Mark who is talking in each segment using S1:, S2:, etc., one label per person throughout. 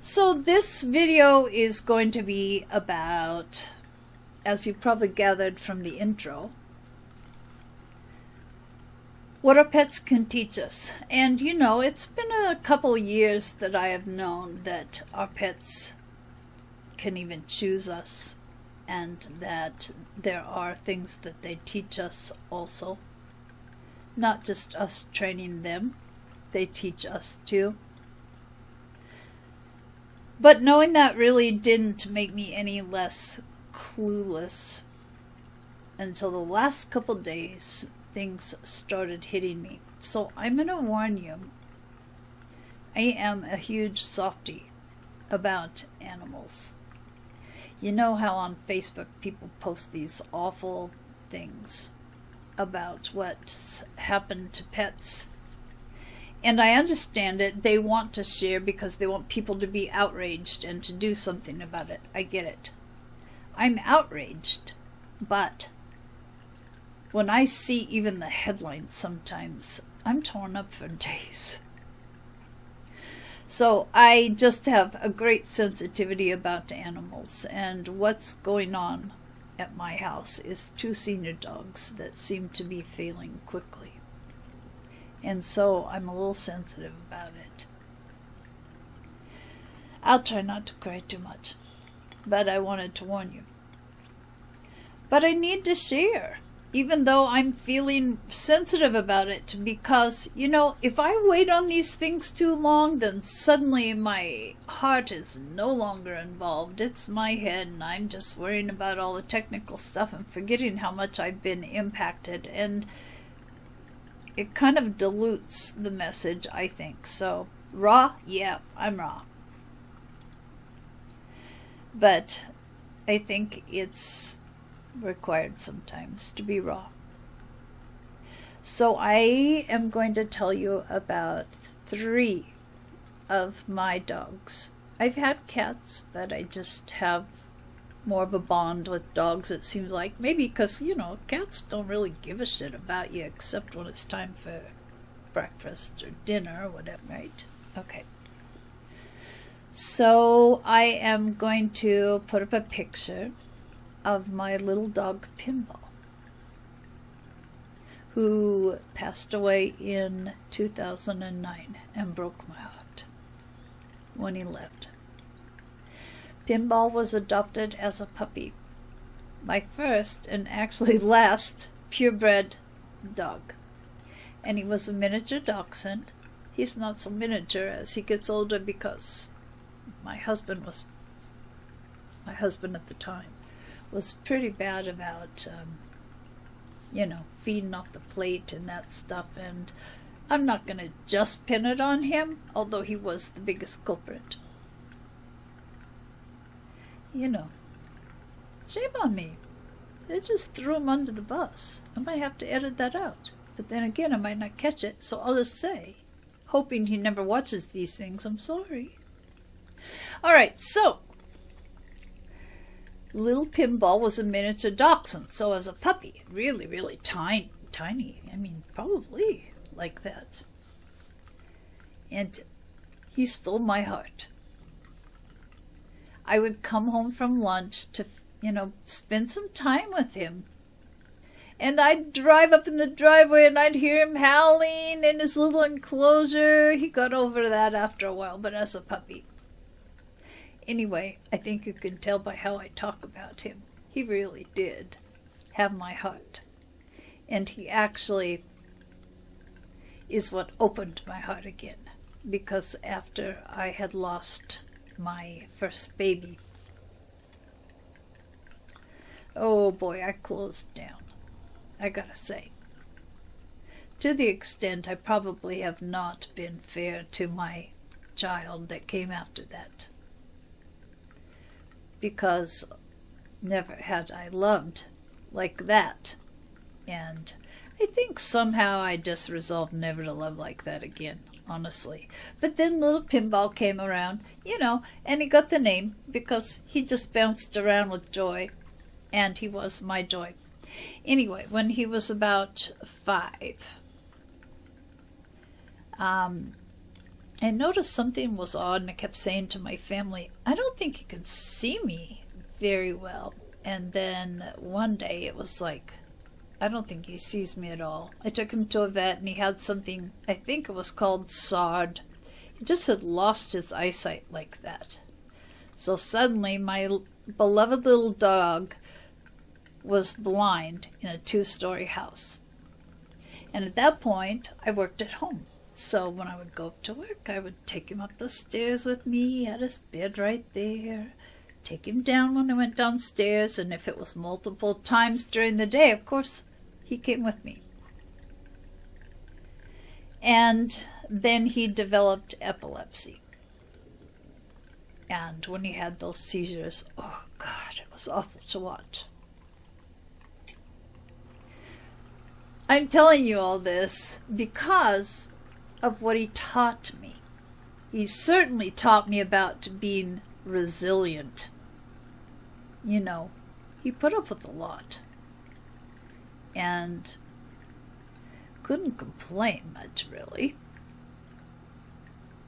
S1: So this video is going to be about, as you probably gathered from the intro, what our pets can teach us. And you know, it's been a couple years that I have known that our pets can even choose us, and that there are things that they teach us also. Not just us training them, they teach us too. But knowing that really didn't make me any less clueless until the last couple days things started hitting me. So I'm going to warn you, I am a huge softie about animals. You know how on Facebook people post these awful things about what's happened to pets. And I understand it. They want to share because they want people to be outraged and to do something about it. I get it. I'm outraged. But when I see even the headlines sometimes, I'm torn up for days. So I just have a great sensitivity about animals. And what's going on at my house is 2 senior dogs that seem to be failing quickly. And so I'm a little sensitive about it. I'll try not to cry too much, but I wanted to warn you. But I need to share, even though I'm feeling sensitive about it, because, you know, if I wait on these things too long, then suddenly my heart is no longer involved. It's my head, and I'm just worrying about all the technical stuff and forgetting how much I've been impacted. And it kind of dilutes the message, I think. So, raw? Yeah, I'm raw. But I think it's required sometimes to be raw. So I am going to tell you about 3 of my dogs. I've had cats, but I just have more of a bond with dogs, it seems like. Maybe because, you know, cats don't really give a shit about you except when it's time for breakfast or dinner or whatever, right? Okay. So I am going to put up a picture of my little dog Pinball, who passed away in 2009 and broke my heart when he left. Pinball was adopted as a puppy. My first and actually last purebred dog. And he was a miniature dachshund. He's not so miniature as he gets older because my husband at the time was pretty bad about, feeding off the plate and that stuff. And I'm not going to just pin it on him, although he was the biggest culprit. You know, shame on me. I just threw him under the bus. I might have to edit that out. But then again, I might not catch it, so I'll just say, hoping he never watches these things, I'm sorry. Alright, so, little Pinball was a miniature dachshund, so as a puppy, really, really tiny. I mean, probably like that. And he stole my heart. I would come home from lunch to, spend some time with him. And I'd drive up in the driveway and I'd hear him howling in his little enclosure. He got over that after a while, but as a puppy. Anyway, I think you can tell by how I talk about him. He really did have my heart. And he actually is what opened my heart again. Because after I had lost my first baby, oh boy, I closed down, I gotta say. To the extent I probably have not been fair to my child that came after that. Because never had I loved like that. And I think somehow I just resolved never to love like that again. Honestly. But then little Pinball came around, and he got the name because he just bounced around with joy, and he was my joy. Anyway, when he was about 5, I noticed something was odd, and I kept saying to my family, I don't think he could see me very well. And then one day it was like, I don't think he sees me at all. I took him to a vet, and he had something, I think it was called SARD. He just had lost his eyesight like that. So suddenly my beloved little dog was blind in a 2-story house. And at that point, I worked at home. So when I would go up to work, I would take him up the stairs with me. He had his bed right there. Take him down when I went downstairs. And if it was multiple times during the day, of course, he came with me. And then he developed epilepsy. And when he had those seizures, oh God, it was awful to watch. I'm telling you all this because of what he taught me. He certainly taught me about being resilient. You know, he put up with a lot. And couldn't complain much, really.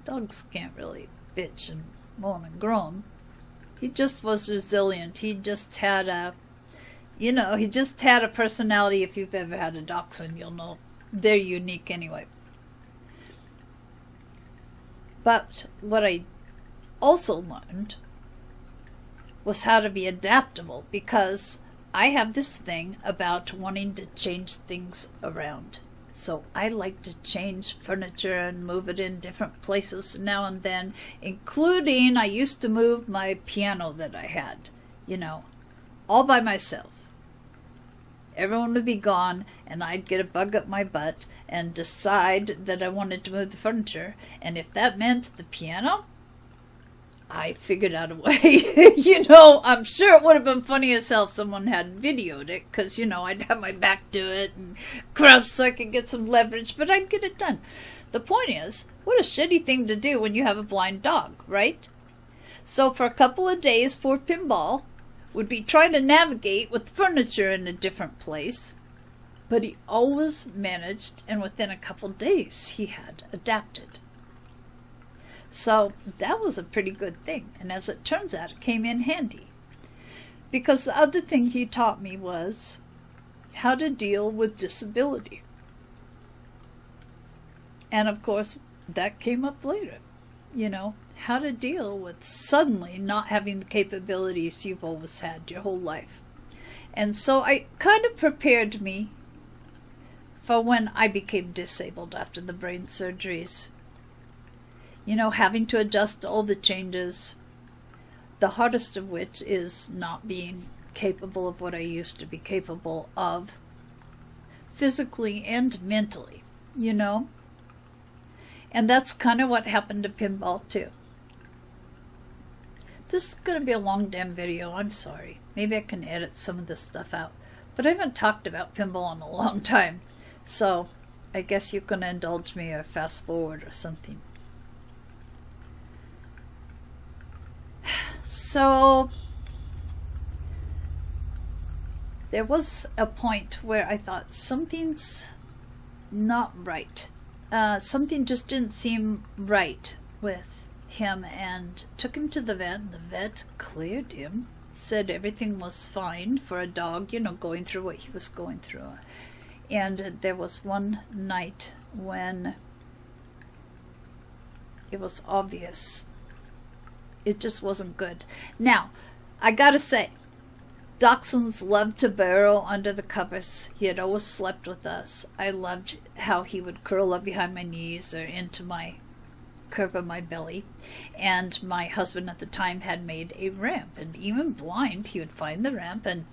S1: Dogs can't really bitch and moan and groan. He just was resilient. He just had a personality. If you've ever had a dachshund, you'll know they're unique anyway. But what I also learned was how to be adaptable, because I have this thing about wanting to change things around. So I like to change furniture and move it in different places now and then, including I used to move my piano that I had, all by myself. Everyone would be gone, and I'd get a bug up my butt and decide that I wanted to move the furniture. And if that meant the piano, I figured out a way. I'm sure it would have been funny as hell if someone had videoed it, because, I'd have my back to it and crouch so I could get some leverage, but I'd get it done. The point is, what a shitty thing to do when you have a blind dog, right? So for a couple of days, poor Pinball would be trying to navigate with furniture in a different place, but he always managed, and within a couple days he had adapted. So that was a pretty good thing, and as it turns out, it came in handy. Because the other thing he taught me was how to deal with disability. And of course, that came up later, how to deal with suddenly not having the capabilities you've always had your whole life. And so I kind of prepared me for when I became disabled after the brain surgeries. Having to adjust to all the changes, the hardest of which is not being capable of what I used to be capable of, physically and mentally, And that's kind of what happened to Pinball, too. This is going to be a long damn video, I'm sorry. Maybe I can edit some of this stuff out. But I haven't talked about Pinball in a long time, so I guess you can indulge me or fast forward or something. So there was a point where I thought something's not right. Something just didn't seem right with him, and took him to the vet, and the vet cleared him, said everything was fine for a dog, going through what he was going through. And there was one night when it was obvious it just wasn't good. Now, I gotta say, Dachshunds loved to burrow under the covers. He had always slept with us. I loved how he would curl up behind my knees or into my curve of my belly. And my husband at the time had made a ramp. And even blind, he would find the ramp and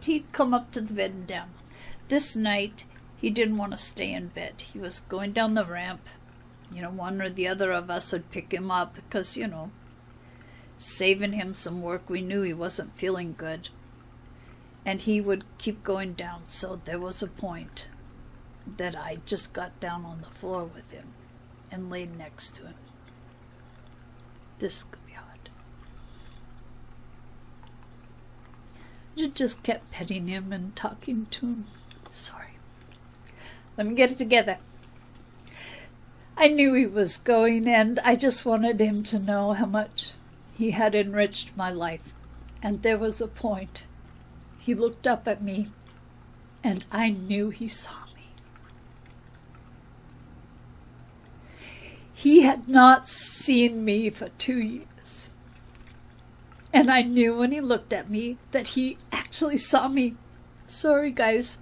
S1: he'd come up to the bed and down. This night, he didn't want to stay in bed. He was going down the ramp. One or the other of us would pick him up because, saving him some work. We knew he wasn't feeling good. And he would keep going down. So there was a point that I just got down on the floor with him and laid next to him. This could be hard. I just kept petting him and talking to him. Sorry. Let me get it together. I knew he was going, and I just wanted him to know how much he had enriched my life. And there was a point. He looked up at me, and I knew he saw me. He had not seen me for 2 years. And I knew when he looked at me that he actually saw me. Sorry, guys.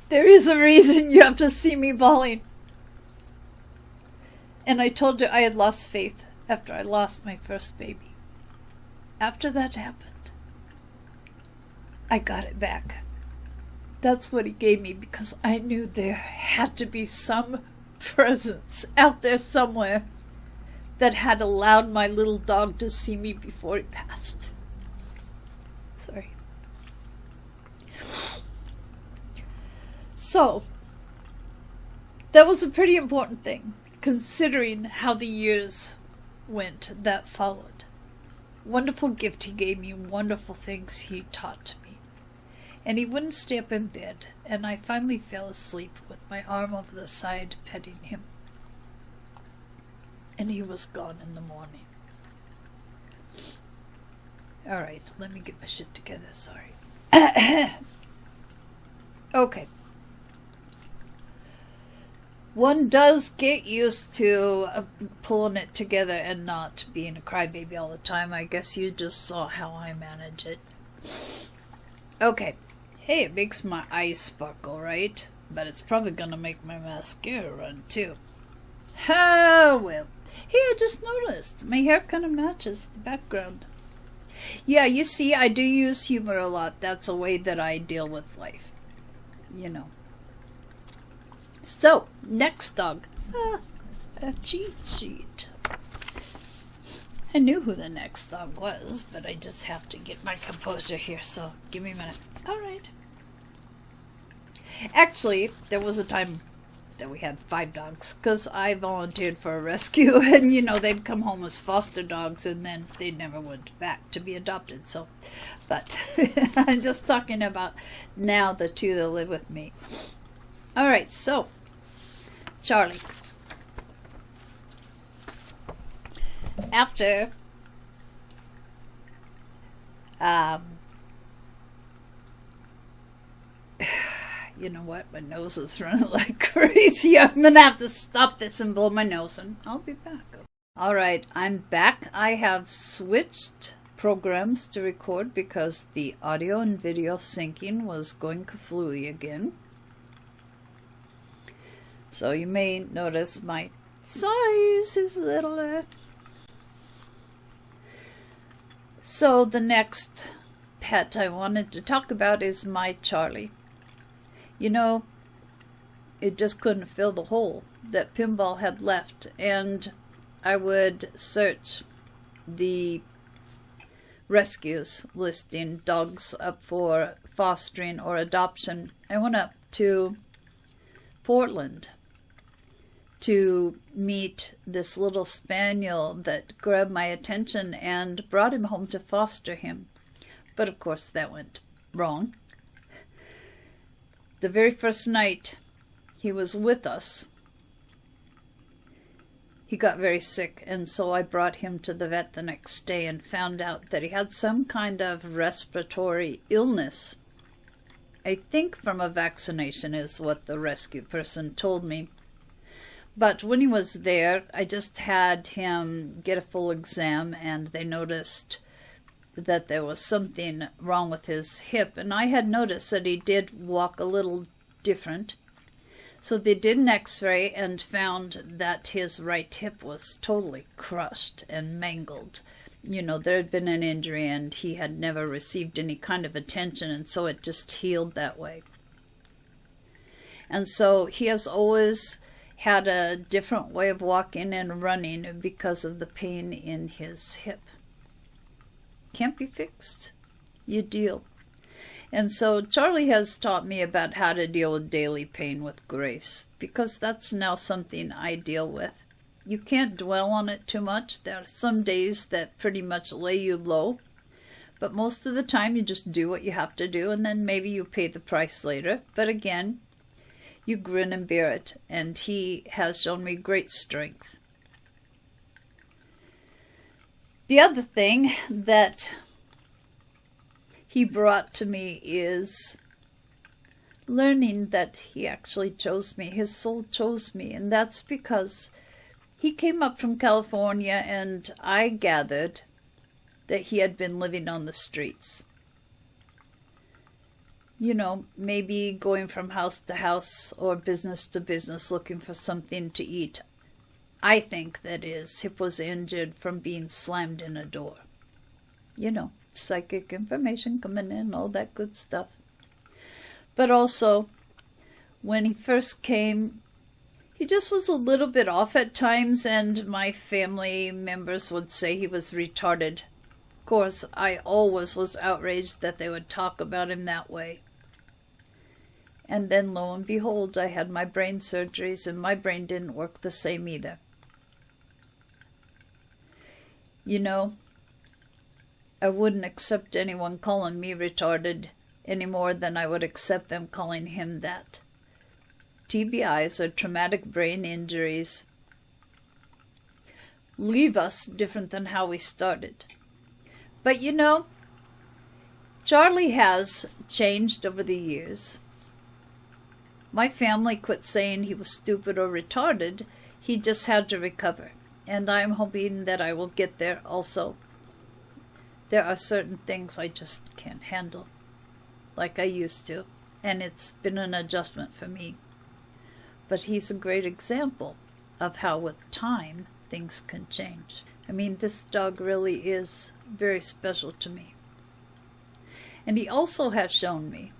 S1: There is a reason you have to see me bawling. And I told you I had lost faith after I lost my first baby. After that happened, I got it back. That's what he gave me, because I knew there had to be some presence out there somewhere that had allowed my little dog to see me before he passed. Sorry. So, that was a pretty important thing, considering how the years went that followed. Wonderful gift he gave me, wonderful things he taught me. And he wouldn't stay up in bed, and I finally fell asleep with my arm over the side, petting him. And he was gone in the morning. All right, let me get my shit together, sorry. Okay. One does get used to pulling it together and not being a crybaby all the time. I guess you just saw how I manage it. Okay. Hey, it makes my eyes sparkle, right? But it's probably gonna make my mascara run, too. Oh, well. Hey, I just noticed. My hair kind of matches the background. Yeah, you see, I do use humor a lot. That's a way that I deal with life. You know. So, next dog. A cheat sheet. I knew who the next dog was, but I just have to get my composure here, so give me a minute. All right. Actually, there was a time that we had 5 dogs, because I volunteered for a rescue, and, you know, they'd come home as foster dogs, and then they never went back to be adopted, so, but I'm just talking about now the 2 that live with me. All right, so, Charlie. After, you know what? My nose is running like crazy. I'm going to have to stop this and blow my nose, and I'll be back. All right, I'm back. I have switched programs to record because the audio and video syncing was going kaflooey again. So you may notice my size is littler. So the next pet I wanted to talk about is my Charlie. You know, it just couldn't fill the hole that Pinball had left, and I would search the rescues listing dogs up for fostering or adoption. I went up to Portland to meet this little spaniel that grabbed my attention and brought him home to foster him. But of course that went wrong. The very first night he was with us, he got very sick, and so I brought him to the vet the next day and found out that he had some kind of respiratory illness. I think from a vaccination is what the rescue person told me. But when he was there, I just had him get a full exam, and they noticed that there was something wrong with his hip. And I had noticed that he did walk a little different. So they did an x-ray and found that his right hip was totally crushed and mangled. You know, there had been an injury and he had never received any kind of attention, and so it just healed that way. And so he has always had a different way of walking and running because of the pain in his hip. Can't be fixed. You deal. And so Charlie has taught me about how to deal with daily pain with grace, because that's now something I deal with. You can't dwell on it too much. There are some days that pretty much lay you low, but most of the time you just do what you have to do, and then maybe you pay the price later. But again, you grin and bear it, and he has shown me great strength. The other thing that he brought to me is learning that he actually chose me. His soul chose me, and that's because he came up from California, and I gathered that he had been living on the streets. You know, maybe going from house to house or business to business looking for something to eat. I think, that is, he was injured from being slammed in a door. You know, psychic information coming in, all that good stuff. But also, when he first came, he just was a little bit off at times, and my family members would say he was retarded. Of course, I always was outraged that they would talk about him that way. And then, lo and behold, I had my brain surgeries, and my brain didn't work the same either. You know, I wouldn't accept anyone calling me retarded any more than I would accept them calling him that. TBIs, or traumatic brain injuries, leave us different than how we started. But you know, Charlie has changed over the years. My family quit saying he was stupid or retarded. He just had to recover. And I'm hoping that I will get there also. There are certain things I just can't handle like I used to. And it's been an adjustment for me. But he's a great example of how with time things can change. I mean, this dog really is very special to me. And he also has shown me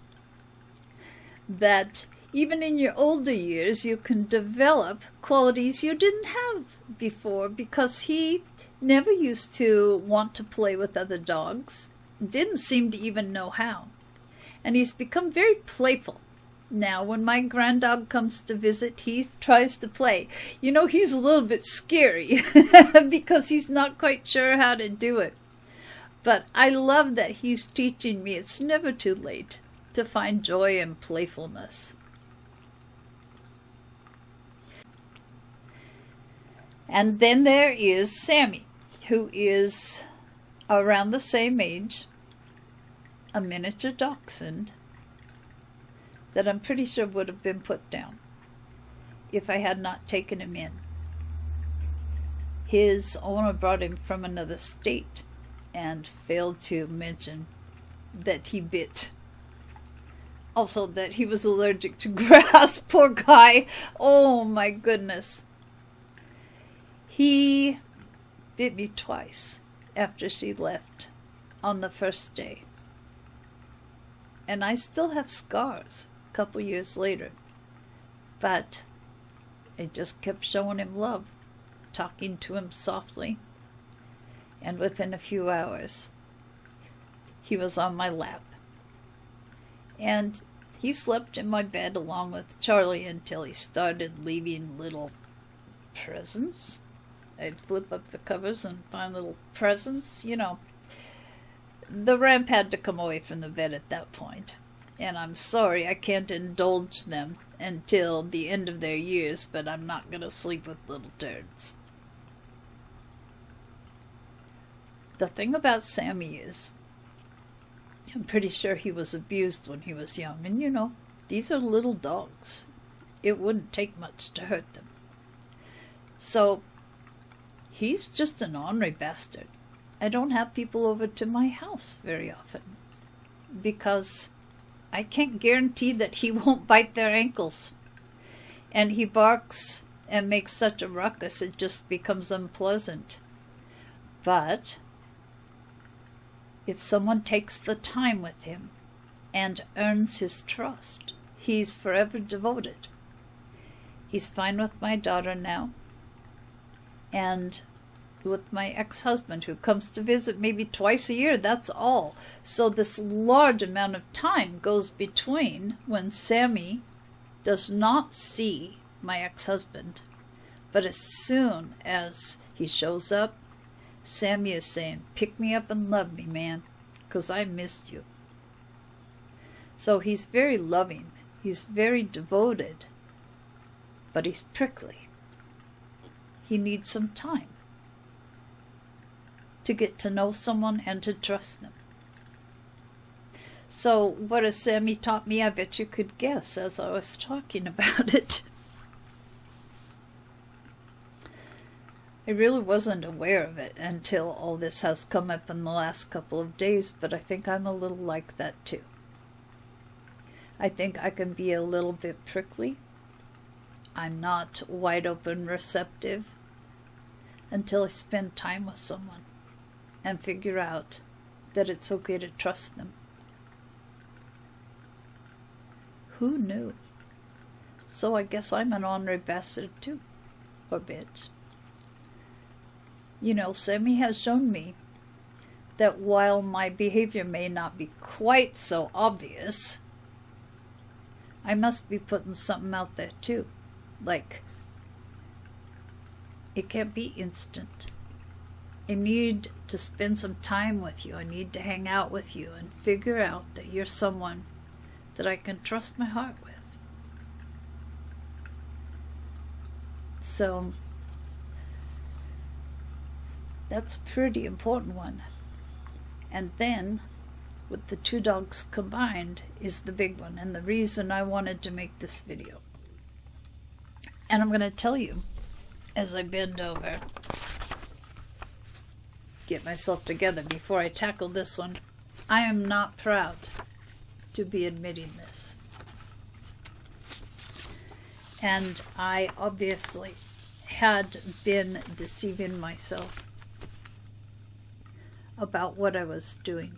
S1: that even in your older years, you can develop qualities you didn't have before, because he never used to want to play with other dogs, didn't seem to even know how. And he's become very playful. Now, when my grand dog comes to visit, he tries to play. You know, he's a little bit scary because he's not quite sure how to do it. But I love that he's teaching me it's never too late to find joy and playfulness. And then there is Sammy, who is around the same age, a miniature dachshund that I'm pretty sure would have been put down if I had not taken him in. His owner brought him from another state and failed to mention that he bit. Also that he was allergic to grass. Poor guy. Oh my goodness. He bit me twice after she left on the first day. And I still have scars a couple years later. But I just kept showing him love, talking to him softly. And within a few hours, he was on my lap. And he slept in my bed along with Charlie until he started leaving little presents. I'd flip up the covers and find little presents. You know, the ramp had to come away from the bed at that point. And I'm sorry I can't indulge them until the end of their years, but I'm not going to sleep with little turds. The thing about Sammy is, I'm pretty sure he was abused when he was young. And you know, these are little dogs. It wouldn't take much to hurt them. So, he's just an ornery bastard. I don't have people over to my house very often, because I can't guarantee that he won't bite their ankles. And he barks and makes such a ruckus, it just becomes unpleasant. But if someone takes the time with him and earns his trust, he's forever devoted. He's fine with my daughter now, and with my ex-husband, who comes to visit maybe twice a year, that's all. So this large amount of time goes between when Sammy does not see my ex-husband. But as soon as he shows up, Sammy is saying, "Pick me up and love me, man, 'cause I missed you." So he's very loving. He's very devoted. but he's prickly. He needs some time to get to know someone and to trust them. So what has Sammy taught me? I bet you could guess as I was talking about it. I really wasn't aware of it until all this has come up in the last couple of days, but I think I'm a little like that too. I think I can be a little bit prickly. I'm not wide open receptive until I spend time with someone and figure out that it's okay to trust them. Who knew? So I guess I'm an ornery bastard too, or bitch. You know, Sammy has shown me that while my behavior may not be quite so obvious, I must be putting something out there too. Like, it can't be instant. I need to spend some time with you. I need to hang out with you and figure out that you're someone that I can trust my heart with. So, that's a pretty important one. And then, with the two dogs combined, is the big one, and the reason I wanted to make this video. And I'm going to tell you, as I bend over, get myself together before I tackle this one, I am not proud to be admitting this. And I obviously had been deceiving myself about what I was doing.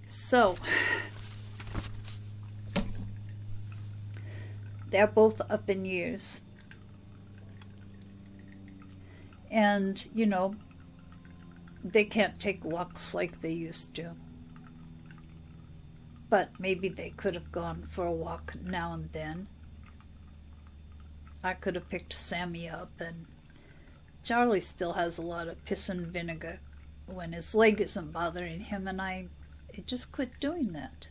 S1: So, they're both up in years. And, you know, they can't take walks like they used to. But maybe they could have gone for a walk now and then. I could have picked Sammy up, and Charlie still has a lot of piss and vinegar when his leg isn't bothering him, and I just quit doing that.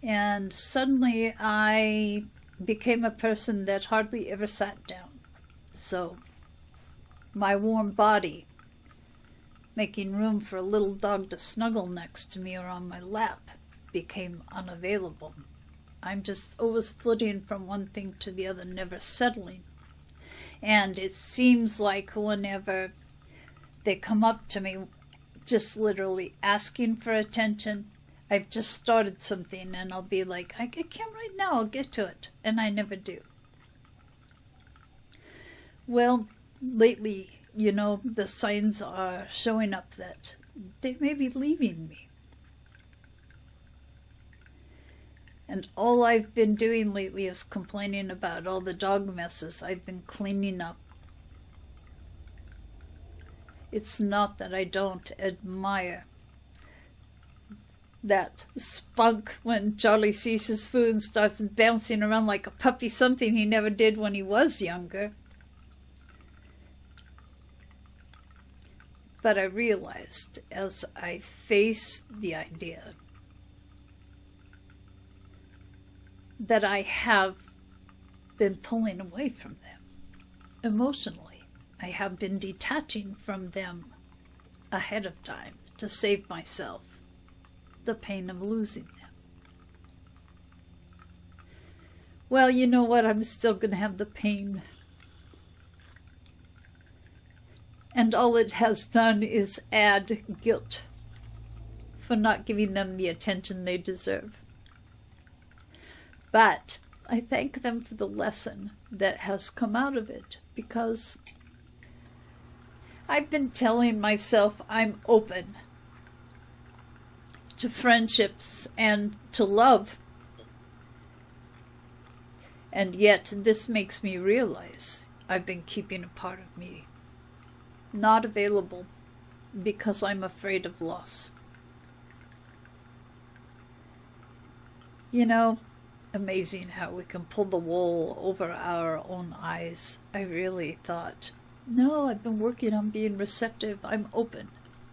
S1: And suddenly I became a person that hardly ever sat down. So my warm body, making room for a little dog to snuggle next to me or on my lap, became unavailable. I'm just always flitting from one thing to the other, never settling. And it seems like whenever they come up to me, just literally asking for attention, I've just started something and I'll be like, I can't right now, I'll get to it. And I never do. Well, lately, you know, the signs are showing up that they may be leaving me. And all I've been doing lately is complaining about all the dog messes I've been cleaning up. It's not that I don't admire that spunk when Charlie sees his food and starts bouncing around like a puppy, something he never did when he was younger. But I realized as I faced the idea that I have been pulling away from them emotionally. I have been detaching from them ahead of time to save myself the pain of losing them. Well, you know what? I'm still going to have the pain. And all it has done is add guilt for not giving them the attention they deserve. But I thank them for the lesson that has come out of it, because I've been telling myself I'm open to friendships and to love. And yet this makes me realize I've been keeping a part of me not available because I'm afraid of loss. You know, amazing how we can pull the wool over our own eyes. I really thought, no, I've been working on being receptive. I'm open.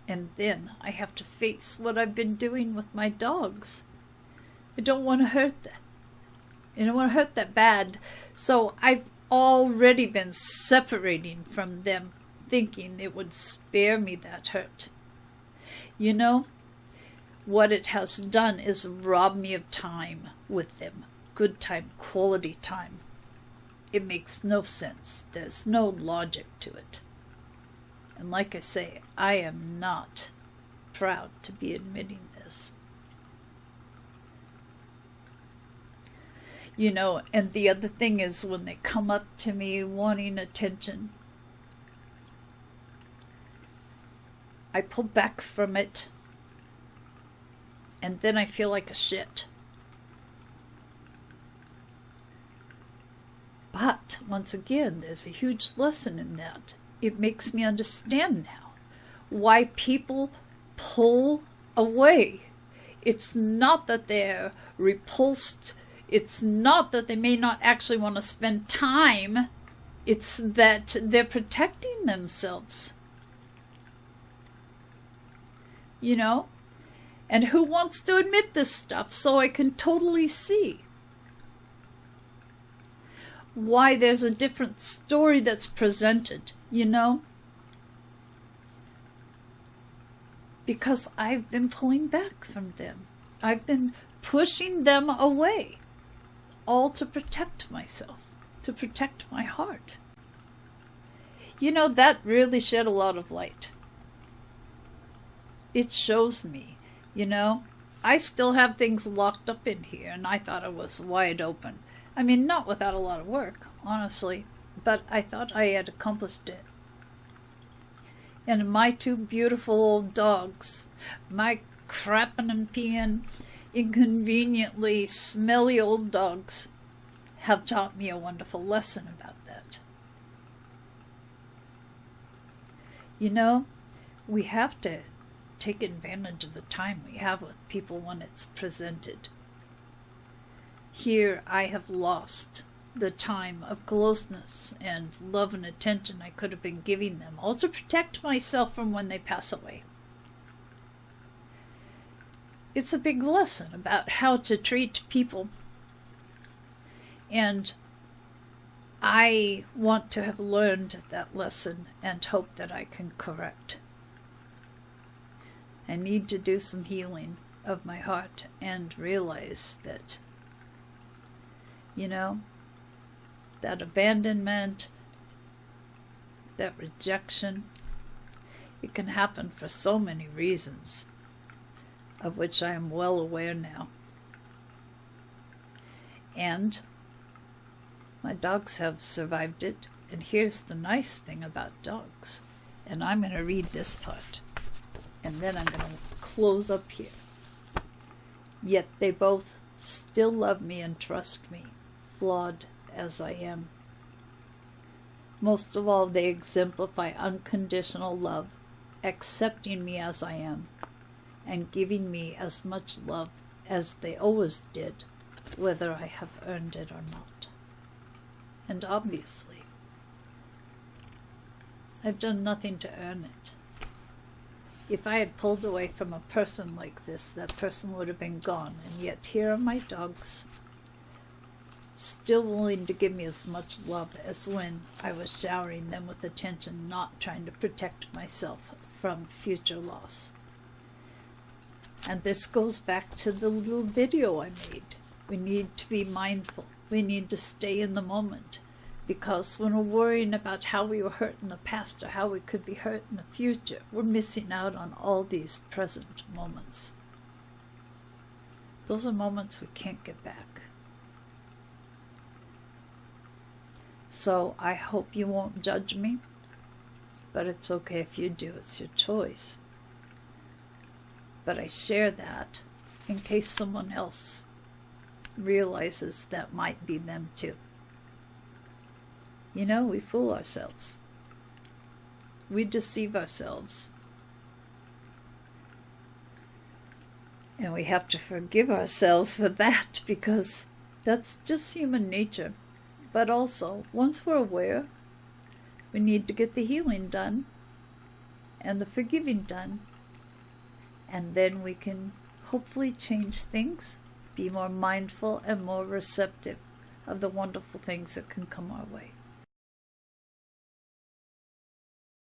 S1: And then I have to face what I've been doing with my dogs. I don't want to hurt them. I don't want to hurt that bad. So I've already been separating from them, thinking it would spare me that hurt. You know, what it has done is rob me of time with them. Good time, quality time. It makes no sense. There's no logic to it. And like I say, I am not proud to be admitting this. You know, and the other thing is when they come up to me wanting attention, I pull back from it, and then I feel like a shit. But once again, there's a huge lesson in that. It makes me understand now why people pull away. It's not that they're repulsed. It's not that they may not actually want to spend time. It's that they're protecting themselves. You know? And who wants to admit this stuff? So I can totally see why there's a different story that's presented, you know? Because I've been pulling back from them. I've been pushing them away, all to protect myself, to protect my heart. You know, that really shed a lot of light. It shows me, you know, I still have things locked up in here, and I thought it was wide open. I mean, not without a lot of work, honestly, but I thought I had accomplished it. And my two beautiful old dogs, my crapping and peeing, inconveniently smelly old dogs, have taught me a wonderful lesson about that. You know, we have to take advantage of the time we have with people when it's presented. Here I have lost the time of closeness and love and attention I could have been giving them, all to protect myself from when they pass away. It's a big lesson about how to treat people. And I want to have learned that lesson and hope that I can correct. I need to do some healing of my heart and realize that, you know, that abandonment, that rejection, it can happen for so many reasons, of which I am well aware now. And my dogs have survived it. And here's the nice thing about dogs. And I'm going to read this part. And then I'm going to close up here. Yet they both still love me and trust me, flawed as I am. Most of all, they exemplify unconditional love, accepting me as I am, and giving me as much love as they always did, whether I have earned it or not. And obviously, I've done nothing to earn it. If I had pulled away from a person like this, that person would have been gone, and yet here are my dogs, still willing to give me as much love as when I was showering them with attention, not trying to protect myself from future loss. And this goes back to the little video I made. We need to be mindful. We need to stay in the moment. Because when we're worrying about how we were hurt in the past or how we could be hurt in the future, we're missing out on all these present moments. Those are moments we can't get back. So I hope you won't judge me, but it's okay if you do. It's your choice. But I share that in case someone else realizes that might be them too. You know, we fool ourselves. We deceive ourselves. And we have to forgive ourselves for that, because that's just human nature. But also, once we're aware, we need to get the healing done and the forgiving done. And then we can hopefully change things be more mindful and more receptive of the wonderful things that can come our way.